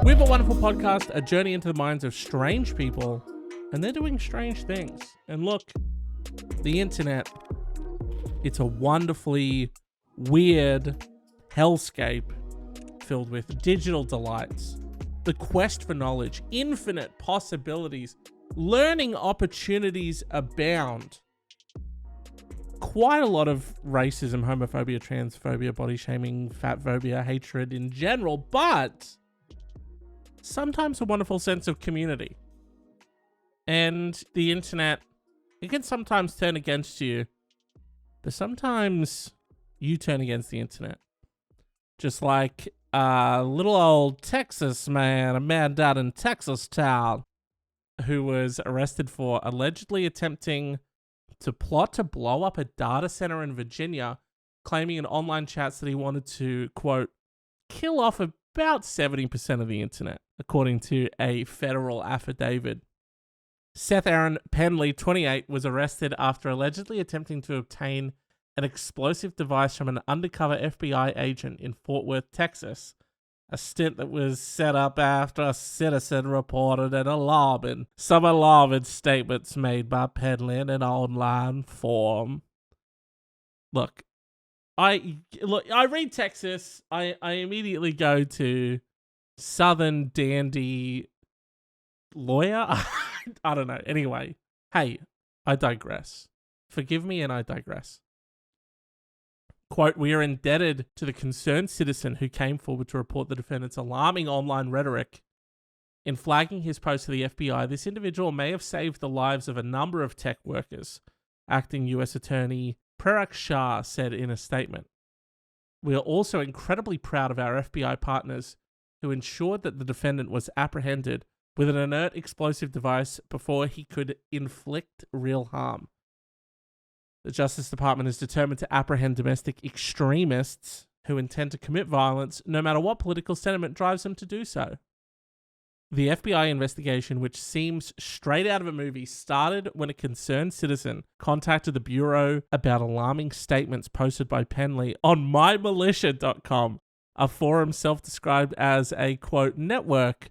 We have a wonderful podcast, a journey into the minds of strange people, and they're doing strange things. And look, the internet, it's a wonderfully weird hellscape filled with digital delights, the quest for knowledge, infinite possibilities, learning opportunities abound. Quite a lot of racism, homophobia, transphobia, body shaming, fatphobia, hatred in general, but sometimes a wonderful sense of community. And the internet, it can sometimes turn against you, but sometimes you turn against the internet. Just like a little old Texas man, a man down in Texas town, who was arrested for allegedly attempting to plot to blow up a data center in Virginia, claiming in online chats that he wanted to, quote, kill off about 70% of the internet, according to a federal affidavit. Seth Aaron Penley, 28, was arrested after allegedly attempting to obtain an explosive device from an undercover FBI agent in Fort Worth, Texas, a stint that was set up after a citizen reported an some alarming statements made by Penley in an online forum. Look, I read Texas, I immediately go to Southern dandy lawyer. I don't know. Anyway, hey, I digress. Forgive me and I digress. Quote, we are indebted to the concerned citizen who came forward to report the defendant's alarming online rhetoric. In flagging his post to the FBI, this individual may have saved the lives of a number of tech workers, acting U.S. Attorney Prerak Shah said in a statement. We are also incredibly proud of our FBI partners who ensured that the defendant was apprehended with an inert explosive device before he could inflict real harm. The Justice Department is determined to apprehend domestic extremists who intend to commit violence, no matter what political sentiment drives them to do so. The FBI investigation, which seems straight out of a movie, started when a concerned citizen contacted the Bureau about alarming statements posted by Penley on mymilitia.com, a forum self-described as a, quote, network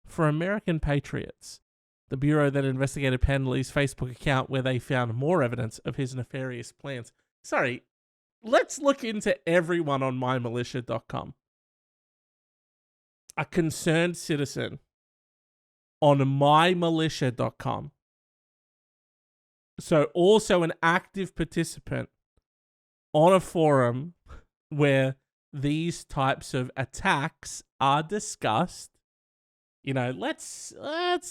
for American patriots. The Bureau then investigated Penley's Facebook account, where they found more evidence of his nefarious plans. Sorry, let's look into everyone on mymilitia.com. A concerned citizen on mymilitia.com. So also an active participant on a forum where these types of attacks are discussed. You know, let's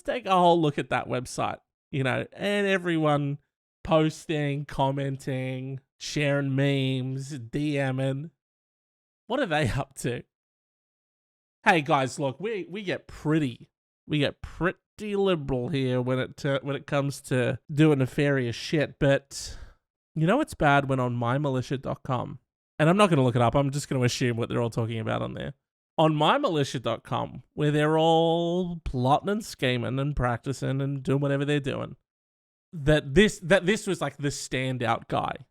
take a whole look at that website, you know, and everyone posting, commenting, sharing memes, DMing. What are they up to? Hey guys, look, we get pretty liberal here when it comes to doing nefarious shit, but you know it's bad when on mymilitia.com, and I'm not going to look it up, I'm just going to assume what they're all talking about on there. On mymilitia.com, where they're all plotting and scheming and practicing and doing whatever they're doing, that this was like the standout guy.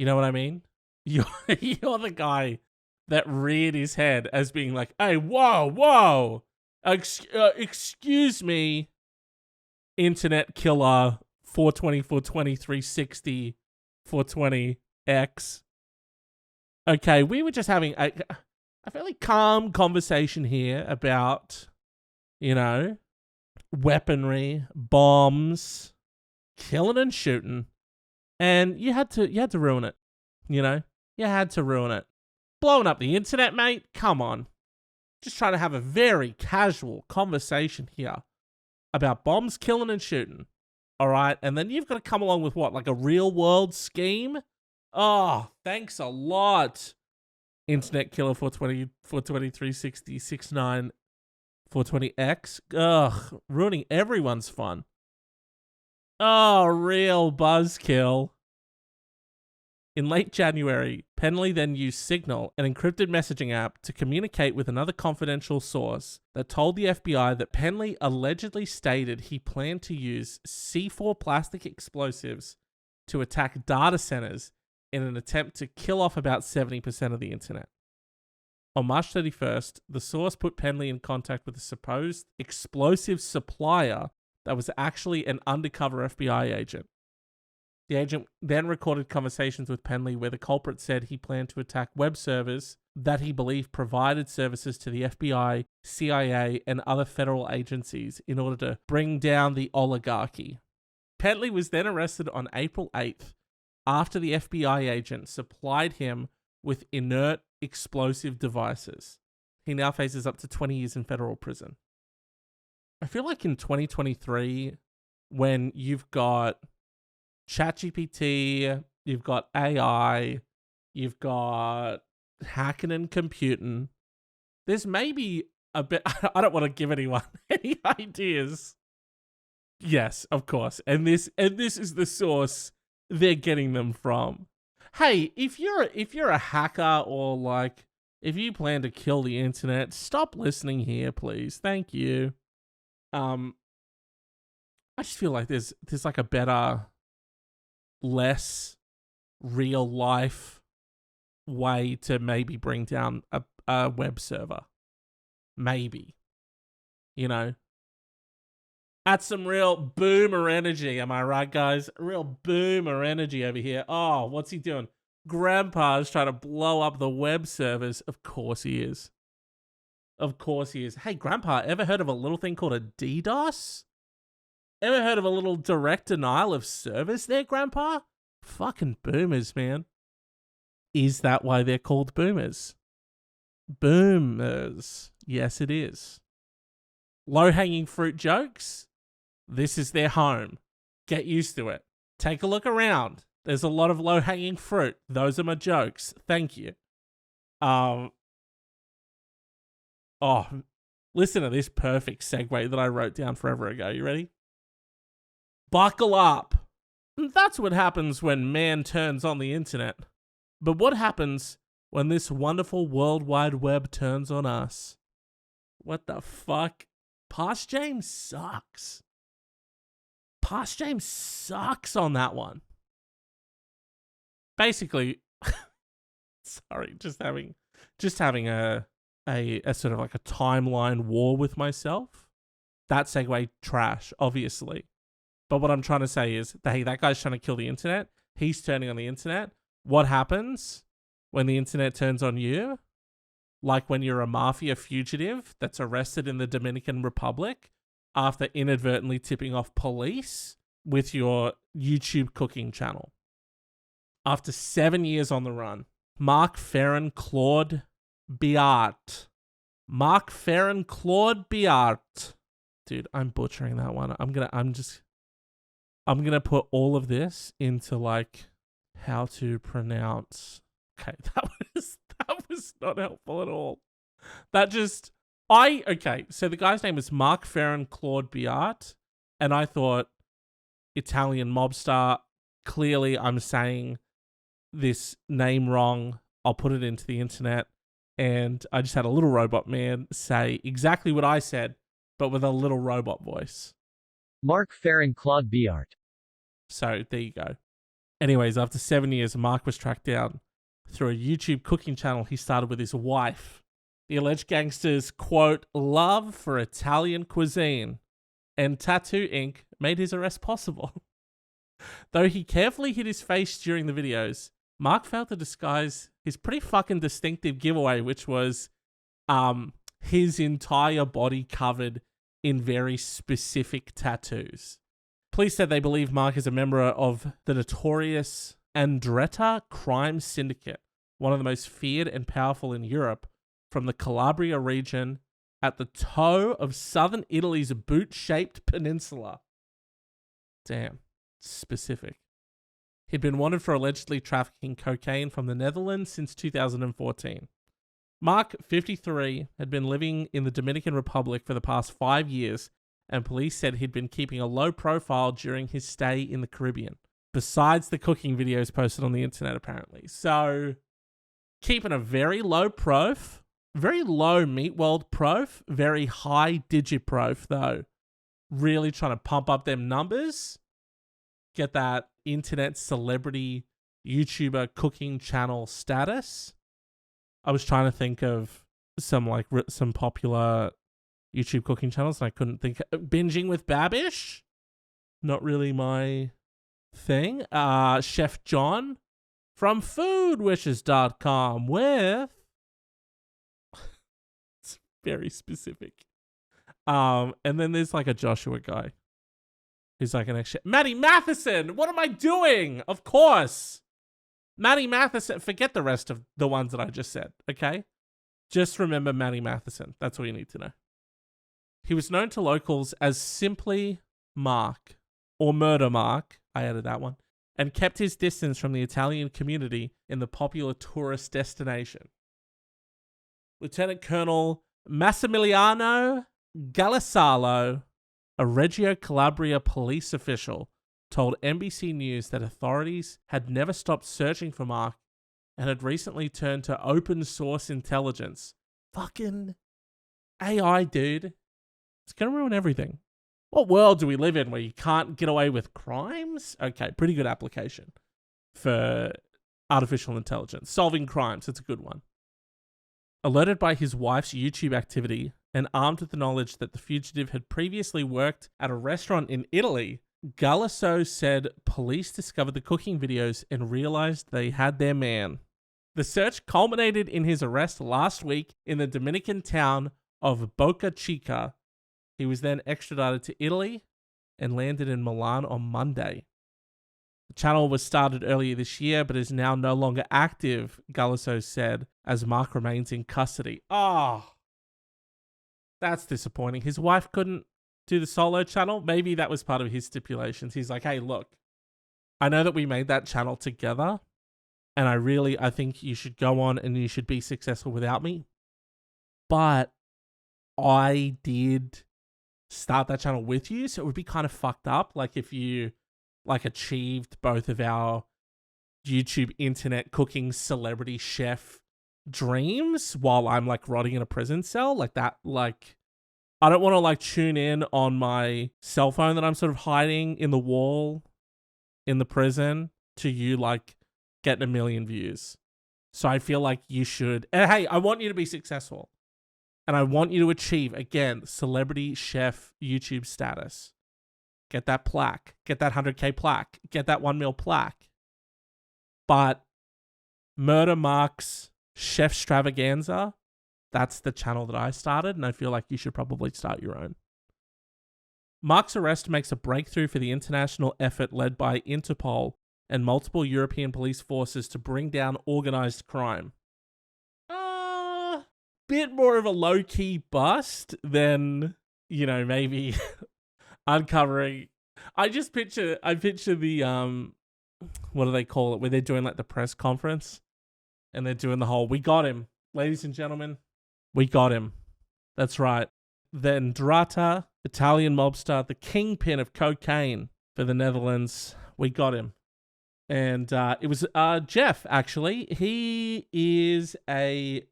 You know what I mean? You're the guy that reared his head as being like, hey, whoa, excuse me, internet killer, 420, 360, 420X. Okay, we were just having a fairly calm conversation here about, you know, weaponry, bombs, killing and shooting, and you had to ruin it. You know, you had to ruin it. Blowing up the internet, mate. Come on, just trying to have a very casual conversation here about bombs, killing and shooting. All right, and then you've got to come along with what, like a real world scheme? Oh, thanks a lot. Internet killer 420, 360, 69, 420X. Ugh, ruining everyone's fun. Oh, real buzzkill. In late January, Penley then used Signal, an encrypted messaging app, to communicate with another confidential source that told the FBI that Penley allegedly stated he planned to use C4 plastic explosives to attack data centers in an attempt to kill off about 70% of the internet. On March 31st, the source put Penley in contact with a supposed explosive supplier that was actually an undercover FBI agent. The agent then recorded conversations with Penley where the culprit said he planned to attack web servers that he believed provided services to the FBI, CIA, and other federal agencies in order to bring down the oligarchy. Penley was then arrested on April 8th after the FBI agent supplied him with inert explosive devices. He now faces up to 20 years in federal prison. I feel like in 2023, when you've got ChatGPT, you've got AI, you've got hacking and computing, there's maybe a bit... I don't want to give anyone any ideas. Yes, of course. And this is the source they're getting them from. Hey, if you're a hacker or like if you plan to kill the internet, stop listening here, please. Thank you. I just feel like there's like a better, less real life way to maybe bring down a web server. Maybe. You know? That's some real boomer energy, am I right, guys? Real boomer energy over here. Oh, what's he doing? Grandpa's trying to blow up the web servers. Of course he is. Of course he is. Hey, Grandpa, ever heard of a little thing called a DDoS? Ever heard of a little direct denial of service there, Grandpa? Fucking boomers, man. Is that why they're called boomers? Boomers. Yes, it is. Low-hanging fruit jokes? This is their home. Get used to it. Take a look around. There's a lot of low-hanging fruit. Those are my jokes. Thank you. Listen to this perfect segue that I wrote down forever ago. You ready? Buckle up. That's what happens when man turns on the internet. But what happens when this wonderful World Wide Web turns on us? What the fuck? Past James sucks. Past James sucks on that one. Basically, sorry, just having a sort of like a timeline war with myself. That segue trash, obviously. But what I'm trying to say is, hey, that guy's trying to kill the internet. He's turning on the internet. What happens when the internet turns on you? Like when you're a mafia fugitive that's arrested in the Dominican Republic after inadvertently tipping off police with your YouTube cooking channel. After 7 years on the run, Mark Ferrin Claude Biart. Mark Ferrin Claude Biart. Dude, I'm butchering that one. I'm gonna put all of this into like how to pronounce. Okay, that was not helpful at all. So the guy's name is Mark Ferrin Claude Biart, and I thought Italian mobster. Clearly, I'm saying this name wrong. I'll put it into the internet, and I just had a little robot man say exactly what I said, but with a little robot voice. Mark Ferrin Claude Biart. So there you go. Anyways, after 7 years, Mark was tracked down through a YouTube cooking channel he started with his wife. The alleged gangster's, quote, love for Italian cuisine and tattoo ink made his arrest possible. Though he carefully hid his face during the videos, Mark failed to disguise his pretty fucking distinctive giveaway, which was his entire body covered in very specific tattoos. Police said they believe Mark is a member of the notorious Andretta crime syndicate, one of the most feared and powerful in Europe, from the Calabria region at the toe of southern Italy's boot-shaped peninsula. Damn, specific. He'd been wanted for allegedly trafficking cocaine from the Netherlands since 2014. Mark, 53, had been living in the Dominican Republic for the past 5 years, and police said he'd been keeping a low profile during his stay in the Caribbean, besides the cooking videos posted on the internet, apparently. So, keeping a very low prof, very low meat world prof, very high digiprof, though. Really trying to pump up them numbers, get that internet celebrity YouTuber cooking channel status. I was trying to think of some like some popular YouTube cooking channels, and I couldn't think. Binging with Babish, not really my thing. Chef John from foodwishes.com with it's very specific. And then there's like a Joshua guy who's like an ex Maddie Matheson. What am I doing? Of course. Maddie Matheson. Forget the rest of the ones that I just said, okay? Just remember Maddie Matheson. That's all you need to know. He was known to locals as simply Mark or Murder Mark. I added that one. And kept his distance from the Italian community in the popular tourist destination. Lieutenant Colonel Massimiliano Galasalo, a Reggio Calabria police official, told NBC News that authorities had never stopped searching for Mark and had recently turned to open source intelligence. Fucking AI, dude. It's gonna ruin everything. What world do we live in where you can't get away with crimes? Okay, pretty good application for artificial intelligence. Solving crimes, it's a good one. Alerted by his wife's YouTube activity and armed with the knowledge that the fugitive had previously worked at a restaurant in Italy, Galasso said police discovered the cooking videos and realized they had their man. The search culminated in his arrest last week in the Dominican town of Boca Chica. He was then extradited to Italy and landed in Milan on Monday. The channel was started earlier this year, but is now no longer active, Galasso said, as Mark remains in custody. Oh, that's disappointing. His wife couldn't do the solo channel. Maybe that was part of his stipulations. He's like, hey, look, I know that we made that channel together, and I think you should go on and you should be successful without me. But I did start that channel with you, so it would be kind of fucked up, like if you like achieved both of our YouTube internet cooking celebrity chef dreams while I'm like rotting in a prison cell like that. Like, I don't want to like tune in on my cell phone that I'm sort of hiding in the wall in the prison to you like getting 1 million views. So I feel like you should, and hey, I want you to be successful. And I want you to achieve, again, celebrity chef YouTube status. Get that plaque. Get that 100K plaque. Get that 1 mil plaque. But Murder Mark's Chef Stravaganza, that's the channel that I started, and I feel like you should probably start your own. Mark's arrest makes a breakthrough for the international effort led by Interpol and multiple European police forces to bring down organized crime. Bit more of a low-key bust than, you know, maybe uncovering. I picture the what do they call it, where they're doing like the press conference and they're doing the whole, we got him, ladies and gentlemen, we got him. That's right. The Ndrata, Italian mobster, the kingpin of cocaine for the Netherlands, we got him. And it was Jeff, actually. He is a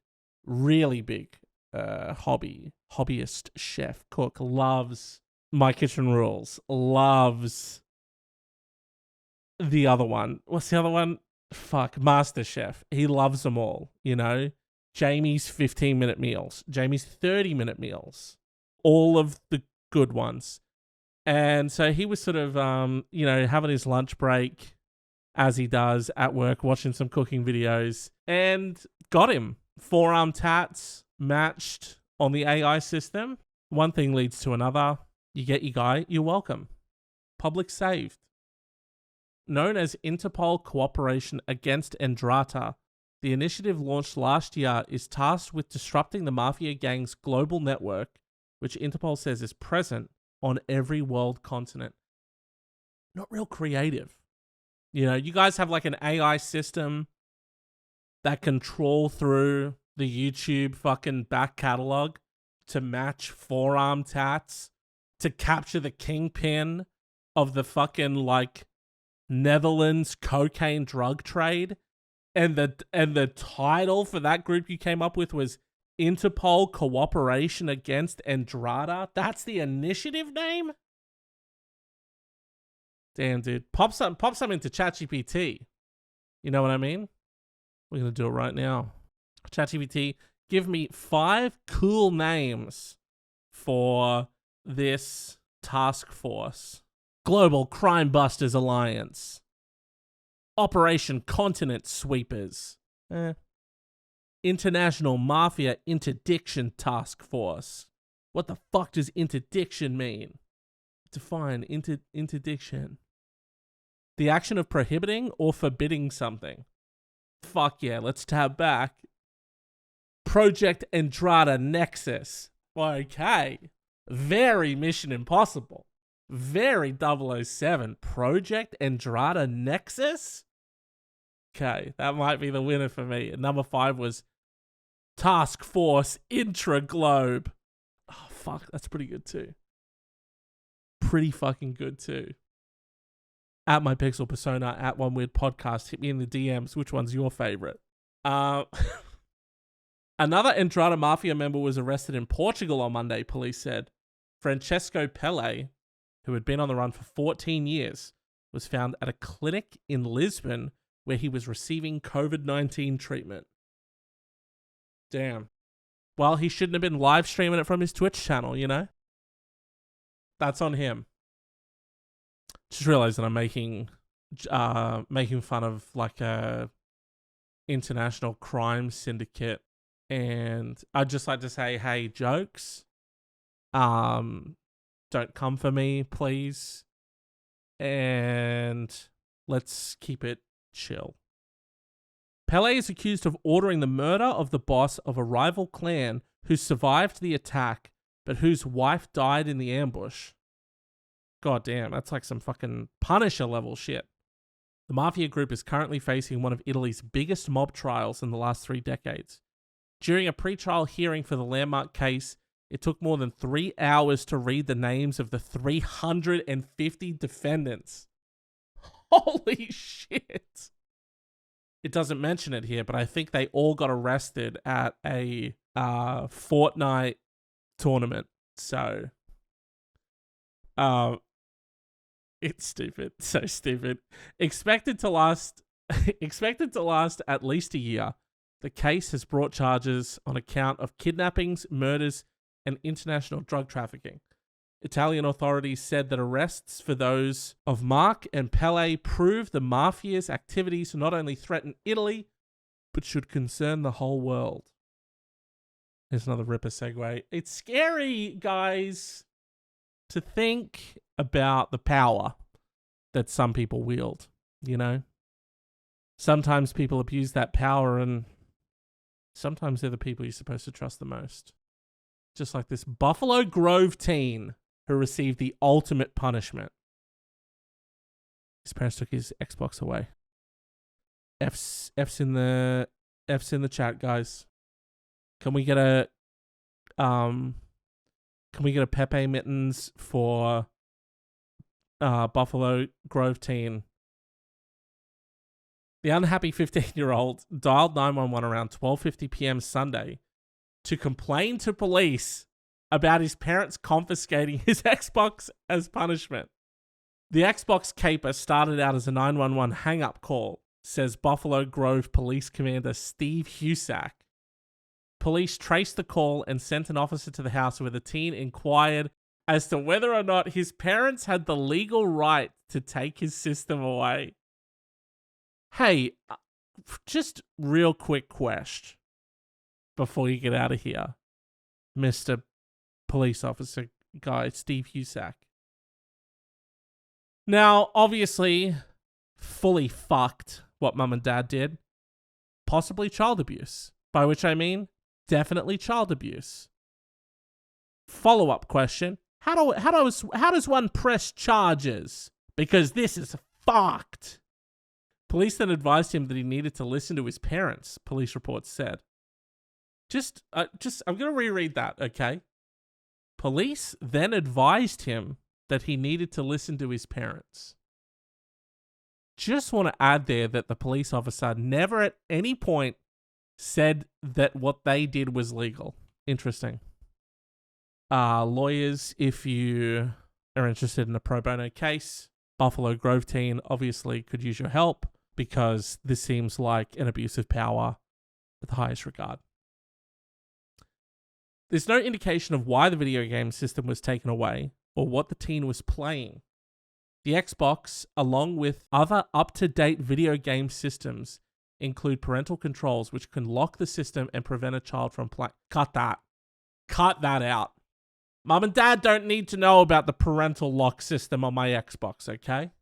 really big hobbyist chef, cook, loves My Kitchen Rules, loves the other one. What's the other one? Fuck, Master Chef. He loves them all, you know? Jamie's 15-minute meals, Jamie's 30-minute meals, all of the good ones. And so he was sort of, you know, having his lunch break, as he does at work, watching some cooking videos, and got him. Forearm tats matched on the AI system. One thing leads to another. You get your guy, you're welcome. Public saved. Known as Interpol Cooperation Against Ndrata, the initiative launched last year is tasked with disrupting the mafia gang's global network, which Interpol says is present on every world continent. Not real creative. You know, you guys have like an AI system that can trawl through the YouTube fucking back catalog to match forearm tats to capture the kingpin of the fucking like Netherlands cocaine drug trade, and the title for that group you came up with was Interpol Cooperation Against Ndrata. That's the initiative name? Damn, dude. Pop some into ChatGPT. You know what I mean? We're going to do it right now. ChatGPT, give me 5 cool names for this task force. Global Crime Busters Alliance. Operation Continent Sweepers. International Mafia Interdiction Task Force. What the fuck does interdiction mean? Define interdiction. The action of prohibiting or forbidding something. Fuck yeah, let's tab back. Project Andrada Nexus. Okay. Very Mission Impossible. Very 007. Project Andrada Nexus? Okay, that might be the winner for me. Number 5 was Task Force Intraglobe. Oh, fuck, that's pretty good too. Pretty fucking good too. At my Pixel Persona, at One Weird Podcast, hit me in the DMs. Which one's your favorite? Another Andrada Mafia member was arrested in Portugal on Monday, police said. Francesco Pele, who had been on the run for 14 years, was found at a clinic in Lisbon where he was receiving COVID-19 treatment. Damn. Well, he shouldn't have been live streaming it from his Twitch channel, you know? That's on him. Just realized that I'm making fun of like a international crime syndicate, and I'd just like to say, hey, jokes, don't come for me, please, and let's keep it chill. Pele is accused of ordering the murder of the boss of a rival clan who survived the attack, but whose wife died in the ambush. God damn, that's like some fucking Punisher level shit. The Mafia group is currently facing one of Italy's biggest mob trials in the last 3 decades. During a pre-trial hearing for the landmark case, it took more than 3 hours to read the names of the 350 defendants. Holy shit. It doesn't mention it here, but I think they all got arrested at a Fortnite tournament. So, it's stupid. So stupid. Expected to last at least a year. The case has brought charges on account of kidnappings, murders, and international drug trafficking. Italian authorities said that arrests for those of Mark and Pele prove the mafia's activities not only threaten Italy, but should concern the whole world. Here's another ripper segue. It's scary, guys, to think about the power that some people wield, you know? Sometimes people abuse that power, and sometimes they're the people you're supposed to trust the most. Just like this Buffalo Grove teen who received the ultimate punishment. His parents took his Xbox away. F's in the chat, guys. Can we get a Pepe mittens for Buffalo Grove teen? The unhappy 15-year-old dialed 911 around 12:50 p.m. Sunday to complain to police about his parents confiscating his Xbox as punishment. The Xbox caper started out as a 911 hang-up call, says Buffalo Grove Police Commander Steve Husak. Police traced the call and sent an officer to the house where the teen inquired as to whether or not his parents had the legal right to take his system away. Hey, just real quick question before you get out of here, Mr. Police Officer guy, Steve Husak. Now, obviously, fully fucked what mum and dad did. Possibly child abuse. By which I mean, definitely child abuse. Follow-up question. How does one press charges? Because this is fucked. Police then advised him that he needed to listen to his parents, police reports said. I'm going to reread that, okay? Police then advised him that he needed to listen to his parents. Just want to add there that the police officer never at any point said that what they did was legal. Interesting. Lawyers, if you are interested in a pro bono case, Buffalo Grove teen obviously could use your help because this seems like an abuse of power with the highest regard. There's no indication of why the video game system was taken away or what the teen was playing. The Xbox, along with other up-to-date video game systems, include parental controls which can lock the system and prevent a child from playing. Cut that. Cut that out. Mum and Dad don't need to know about the parental lock system on my Xbox, okay?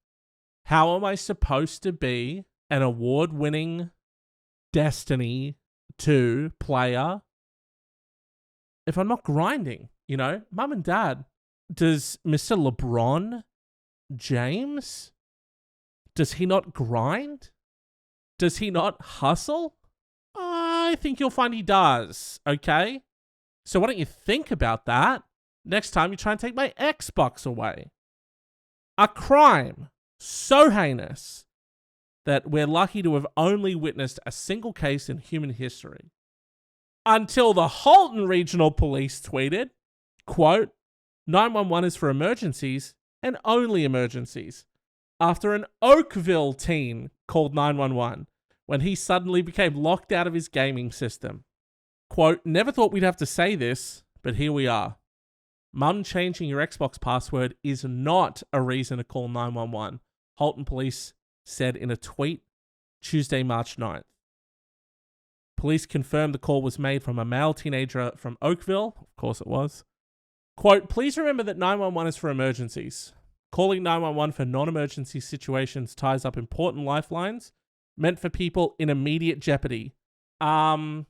How am I supposed to be an award-winning Destiny 2 player if I'm not grinding? You know, Mum and Dad, does Mr. LeBron James, does he not grind? Does he not hustle? I think you'll find he does, okay? So why don't you think about that next time you try and take my Xbox away? A crime so heinous that we're lucky to have only witnessed a single case in human history. Until the Halton Regional Police tweeted, quote, 911 is for emergencies and only emergencies. After an Oakville teen called 911 when he suddenly became locked out of his gaming system. Quote, never thought we'd have to say this, but here we are. Mum changing your Xbox password is not a reason to call 911, Halton Police said in a tweet Tuesday, March 9th. Police confirmed the call was made from a male teenager from Oakville. Of course it was. Quote, please remember that 911 is for emergencies. Calling 911 for non-emergency situations ties up important lifelines meant for people in immediate jeopardy. I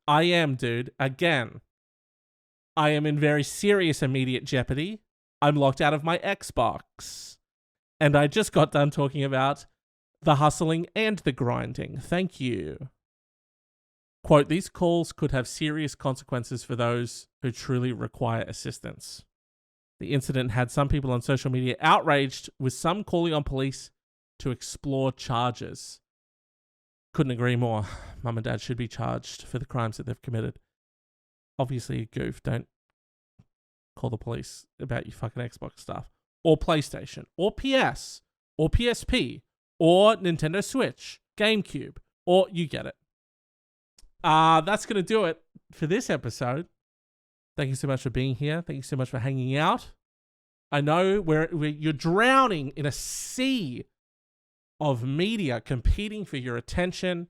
am, dude. Again, I am in very serious immediate jeopardy. I'm locked out of my Xbox. And I just got done talking about the hustling and the grinding. Thank you. Quote, these calls could have serious consequences for those who truly require assistance. The incident had some people on social media outraged, with some calling on police to explore charges. Couldn't agree more. Mum and Dad should be charged for the crimes that they've committed. Obviously a goof. Don't call the police about your fucking Xbox stuff. Or PlayStation. Or PS. Or PSP. Or Nintendo Switch. GameCube. Or you get it. That's going to do it for this episode. Thank you so much for being here. Thank you so much for hanging out. I know you're drowning in a sea of media competing for your attention.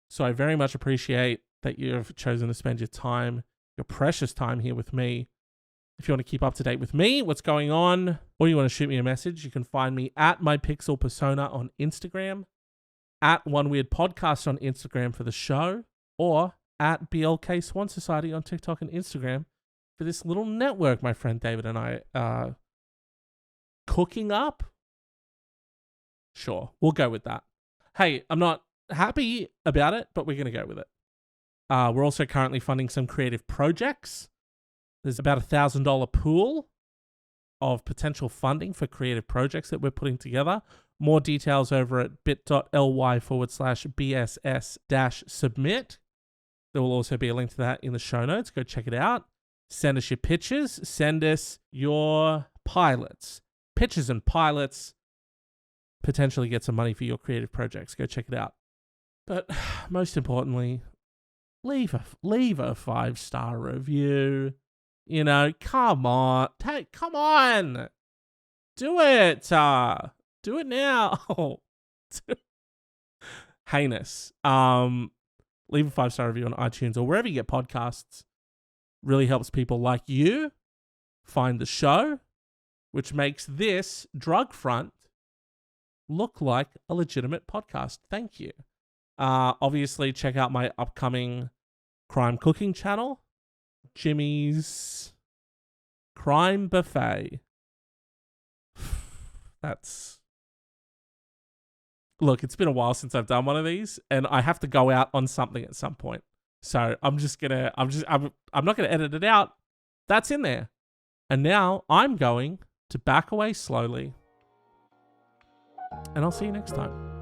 So I very much appreciate that you've chosen to spend your time, your precious time here with me. If you want to keep up to date with me, what's going on, or you want to shoot me a message, you can find me at mypixelpersona on Instagram, at One Weird Podcast on Instagram for the show, or at BLK Swan Society on TikTok and Instagram for this little network my friend David and I are cooking up. Sure, we'll go with that. Hey, I'm not happy about it, but we're going to go with it. We're also currently funding some creative projects. There's about $1,000 pool of potential funding for creative projects that we're putting together. More details over at bit.ly/BSS-submit. There will also be a link to that in the show notes. Go check it out. Send us your pitches. Send us your pilots. Pitches and pilots. Potentially get some money for your creative projects. Go check it out. But most importantly, leave a 5-star review. You know, come on. Come on. Do it. Do it now. Heinous. Leave a 5-star review on iTunes or wherever you get podcasts. Really helps people like you find the show, which makes this drug front look like a legitimate podcast. Thank you. Obviously, check out my upcoming crime cooking channel, Jimmy's Crime Buffet. Look, it's been a while since I've done one of these, and I have to go out on something at some point. So I'm not gonna edit it out. That's in there. And now I'm going to back away slowly. And I'll see you next time.